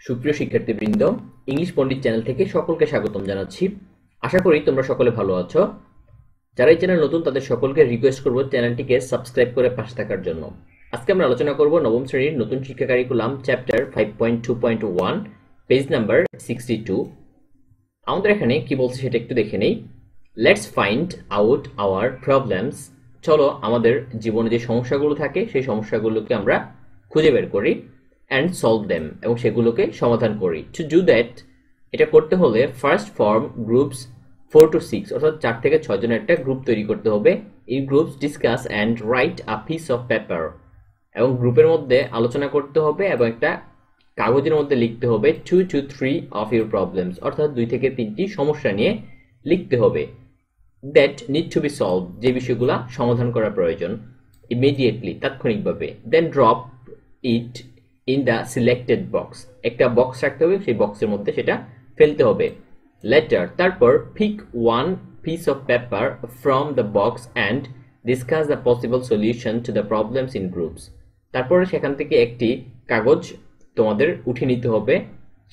সুপ্রিয় শিক্ষার্থীবৃন্দ, ইংলিশ পণ্ডিত চ্যানেল থেকে সকলকে স্বাগতম জানাচ্ছি। আশা করি তোমরা সকলে ভালো আছো। যারা এই চ্যানেল নতুন তাদের সকলকে রিকোয়েস্ট করব চ্যানেলটিকে সাবস্ক্রাইব করে পাশে থাকার জন্য। আজকে আমরা আলোচনা করব নবম শ্রেণীর নতুন শিক্ষা কারিকুলাম চ্যাপ্টার 5.2.1 পেজ নাম্বার 62। আমাদের এখানে কি বলছে সেটা একটু দেখে নেই। Let's find out hour problems. চলো আমাদের জীবনে যে সমস্যাগুলো থাকে সেই সমস্যাগুলোকে আমরা খুঁজে বের করি and solve them এবং সেগুলোকে সমাধান করি। To do that, এটা করতে হলে ফার্স্ট ফর্ম গ্রুপস 4 to 6 অর্থাৎ 4 থেকে 6 জনের একটা গ্রুপ তৈরি করতে হবে। এই groups discuss and write a piece of paper এবং গ্রুপের মধ্যে আলোচনা করতে হবে এবং একটা কাগজের মধ্যে লিখতে হবে 2 to 3 of your problems অর্থাৎ 2 থেকে 3টি সমস্যা নিয়ে লিখতে হবে that need to be solved, যে বিষয়গুলো সমাধান করা প্রয়োজন immediately, তাৎক্ষণিকভাবে। Then drop it in the selected box, একটা বক্স রাখতে হবে, সেই বক্সের মধ্যে সেটা ফেলতে হবে। Later, তারপর pick one piece of paper from the box and discuss the possible solution to the problems in groups, তারপরে সেখান থেকে একটি কাগজ তোমাদের উঠে নিতে হবে,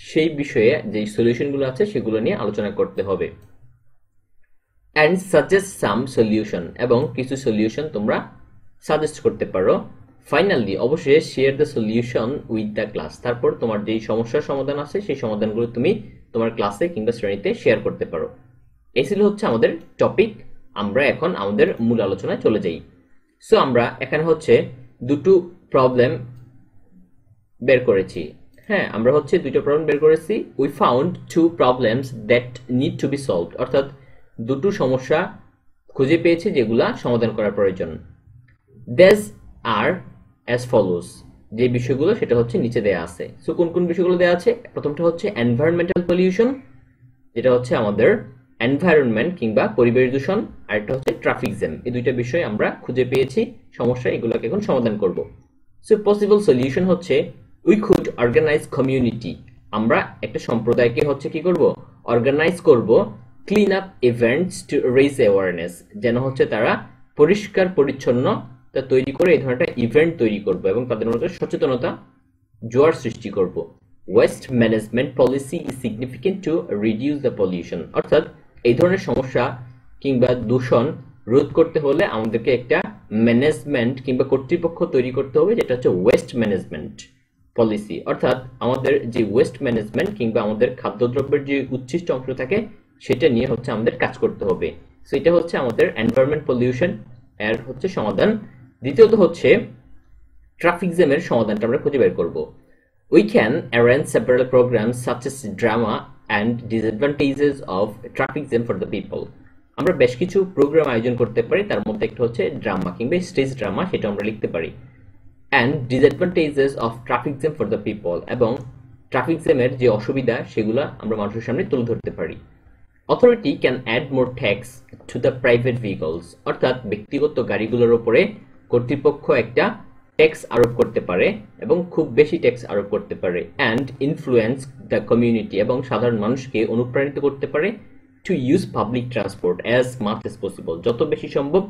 সেই বিষয়ে যে সলিউশনগুলো আছে সেগুলো নিয়ে আলোচনা করতে হবে। and suggest some solution, এবং কিছু সলিউশন তোমরা সাজেস্ট করতে পারো। ফাইনালি, অবশ্যই share the solution with the class, তারপর তোমার যেই সমস্যার সমাধান আছে সেই সমাধানগুলো তুমি তোমার ক্লাসে কিংবা শ্রেণীতে শেয়ার করতে পারো। এই ছিল হচ্ছে আমাদের টপিক। আমরা এখন আমাদের মূল আলোচনায় চলে যাই। সো আমরা এখানে হচ্ছে দুটো প্রবলেম বের করেছি। হ্যাঁ, আমরা হচ্ছে দুটো প্রবলেম বের করেছি। We found to problems that need to be solved, অর্থাৎ দুটো সমস্যা খুঁজে পেয়েছি যেগুলা সমাধান করা প্রয়োজন। These are as follows, যে বিষয়গুলো সেটা হচ্ছে নিচে দেয়া আছে। সো কোন কোন বিষয়গুলো দেয়া আছে? প্রথমটা হচ্ছে এনভায়রনমেন্টাল পলিউশন, যেটা হচ্ছে আমাদের এনভায়রনমেন্ট কিংবা পরিবেশ দূষণ, আর একটা হচ্ছে ট্রাফিক জ্যাম। এই দুইটা বিষয় আমরা খুঁজে পেয়েছি সমস্যা, এগুলোকে এখন সমাধান করব। সো পসিবল সলিউশন হচ্ছে উই কুড অর্গানাইজ কমিউনিটি, আমরা একটা সম্প্রদায়কে হচ্ছে কি করব, অর্গানাইজ করব clean up events two raise awareness, যেন হচ্ছে তারা পরিষ্কার পরিচ্ছন্ন তৈরি করে এই ধরনের ইভেন্ট তৈরি করব এবং তাদের মধ্যে সচেতনতা জোয়ার সৃষ্টি করব। Waste management policy is significant to reduce the pollution, অর্থাৎ এই ধরনের সমস্যা কিংবা দূষণ রোধ করতে হলে আমাদেরকে একটা ম্যানেজমেন্ট কিংবা কর্তৃপক্ষ তৈরি করতে হবে, যেটা হচ্ছে ওয়েস্ট ম্যানেজমেন্ট পলিসি। অর্থাৎ আমাদের যে ওয়েস্ট ম্যানেজমেন্ট কিংবা আমাদের খাদ্যদ্রব্যের যে উচ্ছিষ্ট অংশ থাকে সেটা নিয়ে হচ্ছে আমাদের কাজ করতে হবে। সো এটা হচ্ছে আমাদের এনভায়রনমেন্ট পলিউশন এর হচ্ছে সমাধান। দ্বিতীয়ত হচ্ছে ট্রাফিক জ্যামের সমাধানটা আমরা খুঁজে বের করব। We can arrange several programs such as drama and disadvantages of traffic jam for the people, আমরা বেশ কিছু প্রোগ্রাম আয়োজন করতে পারি, তার মধ্যে একটা হচ্ছে ড্রামা কিংবা স্টেজ ড্রামা, সেটা আমরা লিখতে পারি। And disadvantages of traffic jam for the people, এবং ট্রাফিক জ্যামের যে অসুবিধা সেগুলো আমরা মানুষের সামনে তুলে ধরতে পারি। Authority can add more tax to the private vehicles, অর্থাৎ ব্যক্তিগত গাড়িগুলোর উপরে কর্তৃপক্ষ একটা ট্যাক্স আরোপ করতে পারে এবং খুব বেশি ট্যাক্স আরোপ করতে পারে। অ্যান্ড ইনফ্লুয়েন্স দ্য কমিউনিটি, এবং সাধারণ মানুষকে অনুপ্রাণিত করতে পারে to use public transport as much S possible, যত বেশি সম্ভব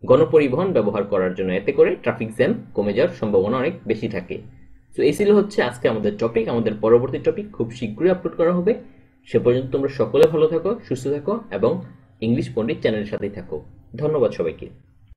গণপরিবহন ব্যবহার করার জন্য, এতে করে ট্রাফিক জ্যাম কমে যাওয়ার সম্ভাবনা অনেক বেশি থাকে। তো এই ছিল হচ্ছে আজকে আমাদের টপিক। আমাদের পরবর্তী টপিক খুব শীঘ্রই আপলোড করা হবে। সে পর্যন্ত তোমরা সকলে ভালো থাকো, সুস্থ থাকো এবং ইংলিশ পণ্ডিত চ্যানেলের সাথেই থাকো। ধন্যবাদ সবাইকে।